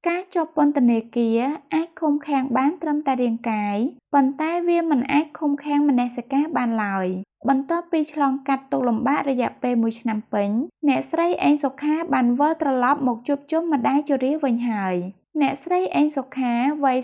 ការជាប់ពន្ធនាគារអាចឃុំឃាំងបានត្រឹមតែរាងកាយប៉ុន្តែវាមិនអាចឃុំឃាំងមនសិការបានឡើយបន្ទាប់ពីឆ្លងកាត់ទុក្ខលំបាករយៈពេល1ឆ្នាំពេញអ្នកស្រីអេងសុខាបានវិលត្រឡប់មកជួបជុំម្ដាយជរាវិញហើយអ្នកស្រីអេងសុខាវ័យ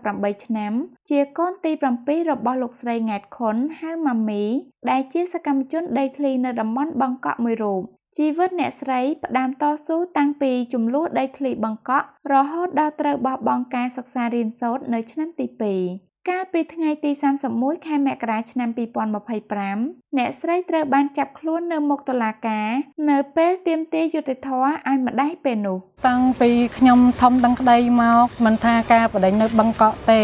38ឆ្នាំជាកូនទី7របស់លោកស្រីង៉ែតខុនហៅម៉ាមីដែលជាសកម្មជនដីធ្លីនៅតំបន់បឹងកក់មួយរូបជីវិតអ្នកស្រីផ្ដើមតស៊ូតាំងពីចំនួនដីធ្លីបឹងកក់រហូតដល់ត្រូវបោះបង់ការសិក្សារៀនសូត្រនៅឆ្នាំទី2កាលពីថ្ងៃទី31ខែមករាឆ្នាំ2025អ្នកស្រីត្រូវបានចាប់ខ្លួននៅមុខតុលាការនៅពេលទាមទារយុត្តិធម៌ឲ្យម្ដាយពេលនោះតាំងពីខ្ញុំធំដឹងក្តីមកមិនថាការបដិញនៅបឹងកក់ទេ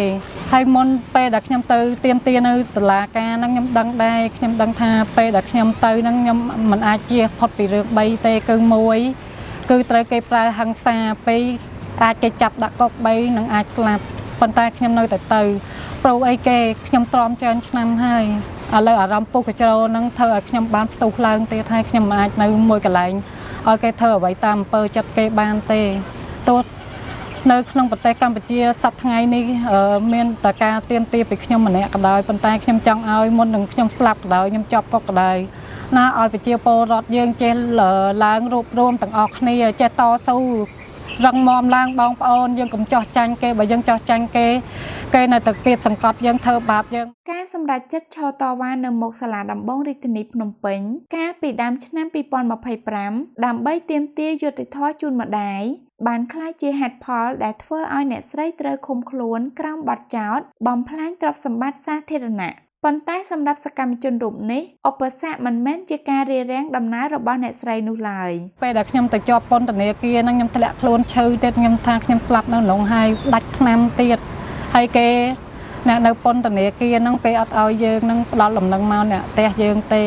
ហើយមុនពេលដែលខ្ញុំទៅទាមទារនៅតុលាការហ្នឹងខ្ញុំដឹងដែរខ្ញុំដឹងថាពេលដែលខ្ញុំទៅហ្នឹងខ្ញុំមិនអាចជៀសផុតពីរឿង3ទេគឺ1គឺត្រូវគេប្រើហិង្សា2អាចគេចាប់ដាក់គុក3និងអាចស្លាប់ប៉ុន្តែខ្ញុំនៅតែទៅព្រោះអីគេខ្ញុំទ្រាំច្រើនឆ្នាំហើយឥឡូវអារម្មណ៍ពុះកញ្ជ្រោហ្នឹងធ្វើឲ្យខ្ញុំបានផ្ទុះឡើងទៀតហើយខ្ញុំមិនអាចនៅមួយកន្លែងឲ្យគេធ្វើអ្វីតាមអំពើចិត្តគេបានទេទោះនៅក្នុងប្រទេសកម្ពុជាសប្តាហ៍ថ្ងៃនេះមានតែការទាមទារពីខ្ញុំម្នាក់ក៏ដោយប៉ុន្តែខ្ញុំចង់ឲ្យមុននឹងខ្ញុំស្លាប់ក៏ដោយខ្ញុំជាប់គុកក៏ដោយណាឲ្យប្រជាពលរដ្ឋយើងចេះឡើងរួបរวมទាំងអស់គ្នាចេះតស៊ូរឹងមាំឡើងបងប្អូនយើងកុំចោះចាញ់គេបើយើងចោះចាញ់គេនៅតែគៀបសង្កត់យើងធ្វើបាបយើងការសម្រេចចិត្តឈរតវ៉ានៅមុខសាលាដំបងរាជធានីភ្នំពេញកាលពីដើមឆ្នាំ2025ដើម្បីទាមទារយុត្តិធម៌ជូនម្ដាយបានក្លាយជាហេតុផលដែលធ្វើឲ្យអ្នកស្រីត្រូវឃុំខ្លួនក្រោមបទចោទបំផ្លាញទ្រព្យសម្បត្តិសាធារណៈប៉ុន្តែសម្រាប់សកម្មជនរូបនេះឧបសគ្គមិនមែនជាការរារាំងដំណើររបស់អ្នកស្រីនោះឡើយពេលដែលខ្ញុំទៅជាប់ពន្ធនាគារហ្នឹងខ្ញុំធ្លាក់ខ្លួនឈឺទៀតខ្ញុំថាខ្ញុំស្លាប់នៅក្នុងហើយដាច់ថ្នាំទៀតហើយគេអ្នកនៅពន្ធនាគារហ្នឹងគេអត់ឲ្យយើងនឹងផ្ដល់ដំណឹងមកអ្នកផ្ទះយើងទេ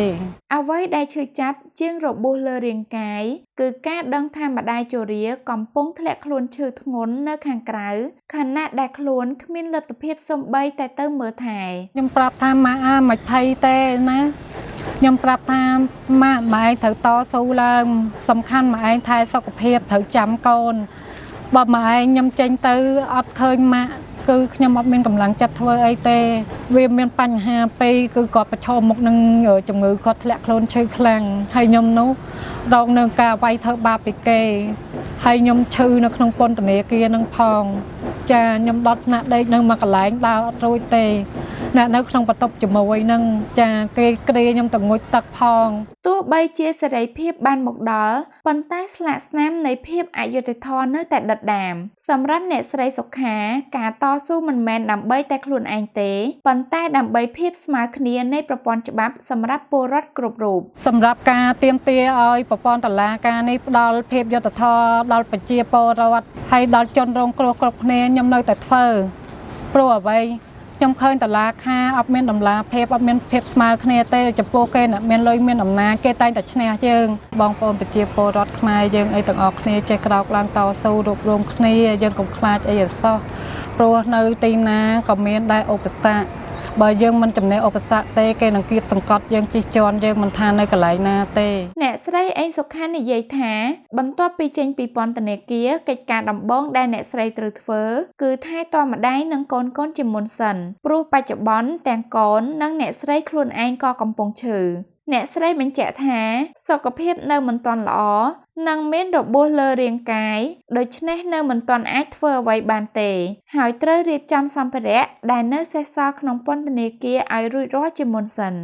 អ្វីដែលឈឺចាប់ជាងរបួសលើរាងកាយគឺការដឹងថាម្ដាយជរាកំពុងធ្លាក់ខ្លួនឈឺធ្ងន់នៅខាងក្រៅខណៈដែលខ្លួនគ្មានលទ្ធភាពសូម្បីតែទៅមើលថែខ្ញុំប្រាប់ថាម៉ាក់មិនភ័យទេណាខ្ញុំប្រាប់ថាម៉ាក់ម៉ែត្រូវតស៊ូឡើងសំខាន់ម៉ែឯងថែសុខភាពត្រូវចាំកូនបើម៉ែឯងខ្ញុំចេញទៅអត់ឃើញម៉ាក់គឺខ្ញុំអត់មានកម្លាំងចិត្តធ្វើអីទេវាមានបញ្ហាពេកគឺគាត់ប្រឈមមុខនឹងជំងឺគាត់ធ្លាក់ខ្លួនឈឺខ្លាំងហើយខ្ញុំនោះរងនឹងការវាយធ្វើបាបពីគេហើយខ្ញុំឈឺនៅក្នុងពន្ធនាគារនឹងផងចាខ្ញុំដុតថ្នាក់ដេកនៅមួយកន្លែងដើរអត់រួចទេអ្នកនៅក្នុងបន្ទប់ជាមួយនឹងចាគេគ្រាខ្ញុំទៅងុយទឹកផងទោះបីជាសេរីភាពបានមកដល់ប៉ុន្តែស្លាកស្នាមនៃភាពអយុត្តិធម៌នៅតែដិតដាមសម្រាប់អ្នកស្រីសុខាការតស៊ូមិនមែនដើម្បីតែខ្លួនឯងទេប៉ុន្តែដើម្បីភាពស្មើគ្នានៃប្រព័ន្ធច្បាប់សម្រាប់ពលរដ្ឋគ្រប់រូបសម្រាប់ការទាមទារឲ្យប្រព័ន្ធតុលាការនេះផ្ដល់ភាពយុត្តិធម៌ដល់ប្រជាពលរដ្ឋហើយដល់ជនរងគ្រោះគ្រប់គ្នាខ្ញុំនៅតែធ្វើព្រោះអ្វីខ្ញុំឃើញតុលាការអត់មានដំណាភាពអត់មានភាពស្មើគ្នាទេចំពោះគេអ្នកមានលុយមានអំណាចគេតែងតែឈ្នះយើងបងប្អូនប្រជាពលរដ្ឋខ្មែរយើងអីទាំងអស់គ្នាចេះក្រោកឡើងតស៊ូរួបរวมគ្នាយើងកុំខ្លាចអីអសោះព្រោះនៅទីណាក៏មានដែរឧបសគ្គបើយើងមិនចំណេះឧបសគ្គទេគេនឹងគៀបសង្កត់យើងជិះជាន់យើងមិនថានៅកន្លែងណាទេអ្នកស្រីអេងសុខានិយាយថាបន្ទាប់ពីចេញពីពន្ធនាគារកិច្ចការដំបូងដែលអ្នកស្រីត្រូវធ្វើគឺថែទាំម្ដាយនិងកូនជាមុនសិនព្រោះបច្ចុប្បន្នទាំងកូននិងអ្នកស្រីខ្លួនឯងក៏កំពុងឈឺអ្នកស្រីបញ្ជាក់ថាសុខភាពនៅមិនទាន់ល្អនិងមានរបួសលើរាងកាយដូច្នេះនៅមិនទាន់អាចធ្វើអ្វីបានទេហើយត្រូវរៀបចំសម្ភារៈដែលនៅសេសសល់ក្នុងពន្ធនាគារឲ្យរួចរាល់ជាមុនសិន